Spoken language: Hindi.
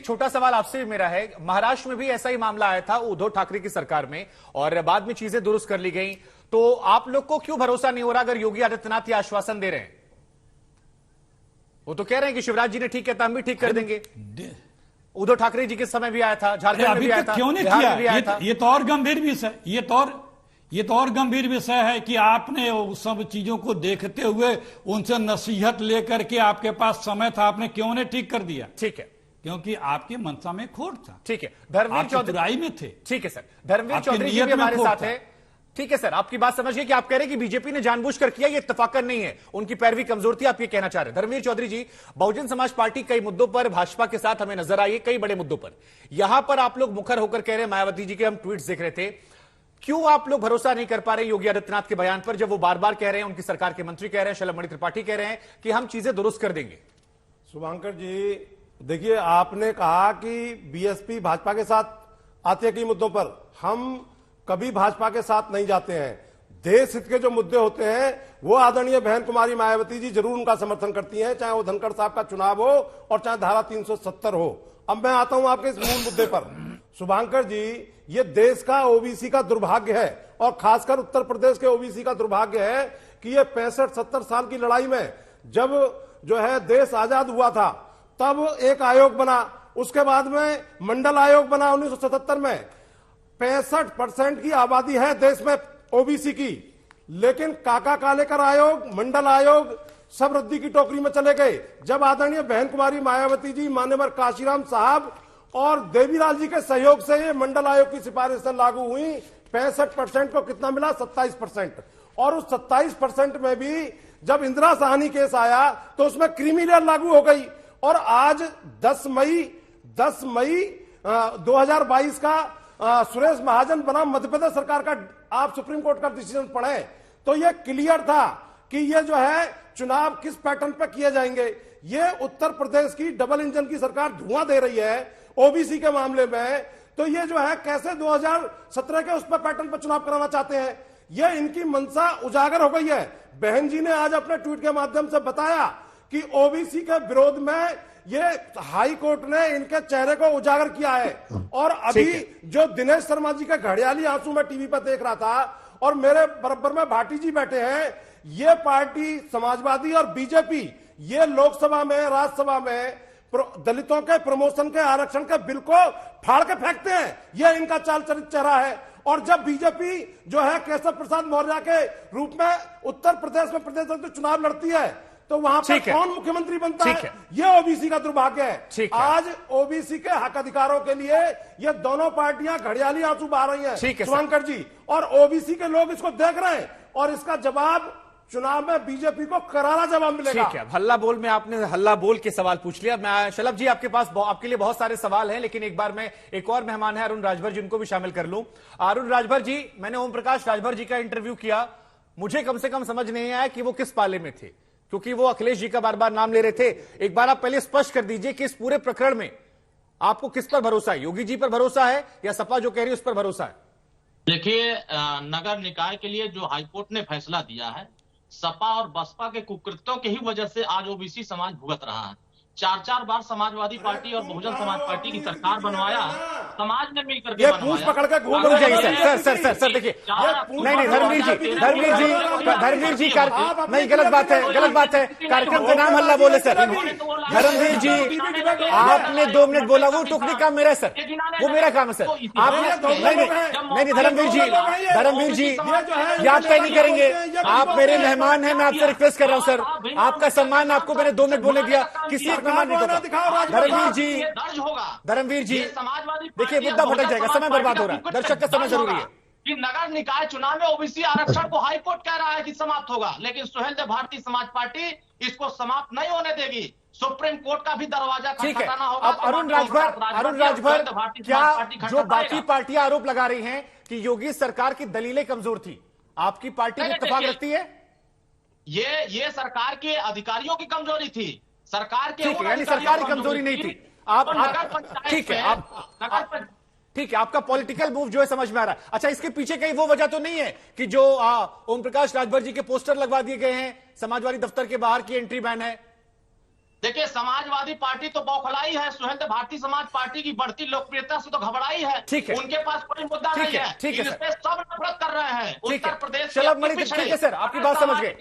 एक छोटा सवाल आपसे भी मेरा है, महाराष्ट्र में भी ऐसा ही मामला आया था उद्धव ठाकरे की सरकार में और बाद में चीजें दुरुस्त कर ली गई, तो आप लोग को क्यों भरोसा नहीं हो रहा अगर योगी आदित्यनाथ ये आश्वासन दे रहे हैं? वो तो कह रहे हैं कि शिवराज जी ने ठीक कहता हम भी ठीक कर देंगे। उद्धव ठाकरे जी के समय भी आया था, झारखंड में भी आया था, क्यों नहीं किया? ये तो और गंभीर विषय, ये तो और गंभीर विषय है कि आपने उस सब चीजों को देखते हुए उनसे नसीहत लेकर के आपके पास समय था, आपने क्यों नहीं ठीक कर दिया? ठीक है, क्योंकि आपकी मंशा में खोट था। ठीक है, धर्मवीर चौधरी में थे। ठीक है सर, धर्मवीर चौधरी जी भी हमारे साथ है। ठीक है सर, आपकी बात समझिए कि आप कह रहे हैं कि बीजेपी ने जानबूझकर किया, ये इत्तेफाकन नहीं है, उनकी पैरवी कमजोर थी, आप ये कहना चाह रहे हैं। धर्मवीर चौधरी जी, बहुजन समाज पार्टी कई मुद्दों पर भाजपा के साथ हमें नजर आई है, कई बड़े मुद्दों पर। यहां पर आप लोग मुखर होकर कह रहे हैं, मायावती जी के हम ट्वीट्स देख रहे थे, क्यों आप लोग भरोसा नहीं कर पा रहे योगी आदित्यनाथ के बयान पर, जब वो बार बार कह रहे हैं, उनकी सरकार के मंत्री कह रहे हैं, शलभमणि त्रिपाठी कह रहे हैं कि हम चीजें दुरुस्त कर देंगे? शुभांकर जी, देखिए, आपने कहा कि बीएसपी भाजपा के साथ आती है कई मुद्दों पर, हम कभी भाजपा के साथ नहीं जाते हैं। देश हित के जो मुद्दे होते हैं वो आदरणीय बहन कुमारी मायावती जी जरूर उनका समर्थन करती हैं, चाहे वो धनखड़ साहब का चुनाव हो और चाहे धारा 370 हो। अब मैं आता हूं आपके इस मूल मुद्दे पर। शुभांकर जी, ये देश का ओबीसी का दुर्भाग्य है और खासकर उत्तर प्रदेश के ओबीसी का दुर्भाग्य है कि ये 65-70 साल की लड़ाई में जब जो है देश आजाद हुआ था तब एक आयोग बना, उसके बाद में मंडल आयोग बना 1977 में। 65% की आबादी है देश में ओबीसी की, लेकिन काका कालेकर आयोग, मंडल आयोग सब रद्दी की टोकरी में चले गए। जब आदरणीय बहन कुमारी मायावती जी, मान्यवर काशीराम साहब और देवीलाल जी के सहयोग से ये मंडल आयोग की सिफारिशें लागू हुई, 65% को कितना मिला? 27%। और उस 27% में भी जब इंदिरा साहनी केस आया तो उसमें क्रीमी लेयर लागू हो गई। और आज 10 मई 2022 का सुरेश महाजन बना मध्य प्रदेश सरकार का, आप सुप्रीम कोर्ट का डिसीजन पढ़े तो ये क्लियर था कि ये जो है चुनाव किस पैटर्न पे किए जाएंगे। ये उत्तर प्रदेश की डबल इंजन की सरकार धुआं दे रही है ओबीसी के मामले में, तो ये जो है कैसे 2017 के उस पर पैटर्न पर चुनाव कराना चाहते हैं, ये इनकी मंशा उजागर हो गई है। बहन जी ने आज अपने ट्वीट के माध्यम से बताया कि ओबीसी के विरोध में ये हाई कोर्ट ने इनके चेहरे को उजागर किया है। और अभी जो दिनेश शर्मा जी के घड़ियाली आंसू में टीवी पर देख रहा था और मेरे बराबर में भाटी जी बैठे हैं, ये पार्टी समाजवादी और बीजेपी ये लोकसभा में, राज्यसभा में दलितों के प्रमोशन के, आरक्षण के बिल को फाड़ के फेंकते हैं। ये इनका चाल चरित चेहरा है। और जब बीजेपी जो है केशव प्रसाद मौर्य के रूप में उत्तर प्रदेश में प्रदेश में चुनाव लड़ती है तो वहां पर कौन मुख्यमंत्री बनता है? ये ओबीसी का दुर्भाग्य है। आज ओबीसी के हक अधिकारों के लिए ये दोनों पार्टियां घड़ियाली आंसू बहा रही हैं, शुभंकर जी, और ओबीसी के लोग इसको देख रहे हैं और इसका जवाब चुनाव में बीजेपी को करारा जवाब मिलेगा। ठीक है, हल्ला बोल में आपने हल्ला बोल के सवाल पूछ लिया। मैं शलभ जी, आपके पास आपके लिए बहुत सारे सवाल हैं, लेकिन एक बार मैं एक और मेहमान है अरुण राजभर जी, उनको भी शामिल कर लूं। अरुण राजभर जी, मैंने ओम प्रकाश राजभर जी का इंटरव्यू किया, मुझे कम से कम समझ नहीं आया कि वो किस पाले में थे, क्योंकि वो अखिलेश जी का बार बार नाम ले रहे थे। एक बार आप पहले स्पष्ट कर दीजिए कि इस पूरे प्रकरण में आपको किस पर भरोसा है, योगी जी पर भरोसा है या सपा जो कह रही है उस पर भरोसा है? देखिए, नगर निकाय के लिए जो हाईकोर्ट ने फैसला दिया है, सपा और बसपा के कुकृत्यों की ही वजह से आज ओबीसी समाज भुगत रहा है। 4 बार समाजवादी पार्टी और बहुजन समाज पार्टी की सरकार बनवाया, समाज ने मिलकर के पूछ पकड़ के घूम रहे हैं। सर देखिए, नहीं धर्मवीर जी नहीं, गलत बात है। कार्यक्रम का नाम हल्ला बोले सर। धर्मवीर जी, आपने 2 मिनट बोला, वो टोकने काम मेरा है सर, वो मेरा काम है सर। आपने नहीं धर्मवीर जी याद तय नहीं करेंगे, आप मेरे मेहमान हैं, मैं आपसे रिक्वेस्ट कर रहा हूं सर, आपका सम्मान, आपको मैंने 2 मिनट बोलने दिया, किसी धर्मवीर जी देखिए, मुद्दा भटक जाएगा, समय बर्बाद हो रहा है, दर्शक का समय जरूरी है। कि नगर निकाय चुनाव में ओबीसी आरक्षण को हाईकोर्ट कह रहा है कि समाप्त होगा, लेकिन सुहेल देव भारतीय समाज पार्टी इसको समाप्त नहीं होने देगी। सुप्रीम कोर्ट का भी दरवाजा खटखटाना होगा। अब अरुण राजभर, क्या जो बाकी पार्टियां आरोप लगा रही हैं कि योगी सरकार की दलीलें कमजोर थी, आपकी पार्टी में इत्तेफाक रखती है? ये सरकार के अधिकारियों की कमजोरी थी, सरकार के, यानी सरकारी कमजोरी नहीं थी। ठीक है, आपका पॉलिटिकल मूव जो है समझ में आ रहा है। अच्छा, इसके पीछे कहीं वो वजह तो नहीं है कि जो ओम प्रकाश राजभर जी के पोस्टर लगवा दिए गए हैं, समाजवादी दफ्तर के बाहर की एंट्री बैन है? देखिए, समाजवादी पार्टी तो बौखलाई है, सुहेलदेव भारतीय समाज पार्टी की बढ़ती लोकप्रियता से तो घबराई है। ठीक है। उनके पास कोई मुद्दा ठीक नहीं है, है, ठीक है इस सर। पे सब नफरत कर रहे हैं। ठीक है, उत्तर प्रदेश चलो मणि, ठीक है सर, आपकी बात समझ गए।